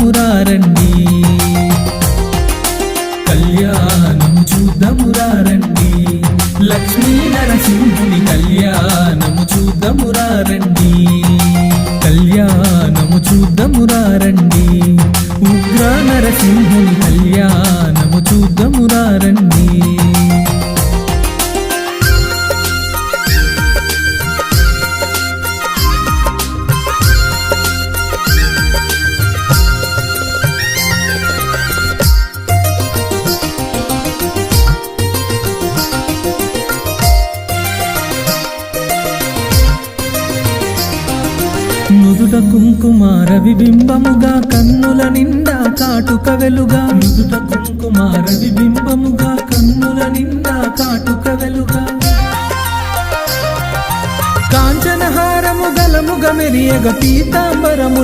చూద్దామురా రండి, కళ్యాణము చూద్దామురా రండి, లక్ష్మీ నరసింహుని కళ్యాణము చూద్దామురా రండి, కళ్యాణము చూద్దామురా రండి, ఉగ్ర నరసింహుని కళ్యాణము చూద్దామురా రండి. నుదుట కుంకుమార విబింబముగా కన్నుల నిండా కాటుక వెలుగా, నుదుట కుంకుమార విబింబముగా కన్నుల నిండా కాటుక వెలుగా, కాంచనహారము గలముగ మెరియగ పీతాంబరము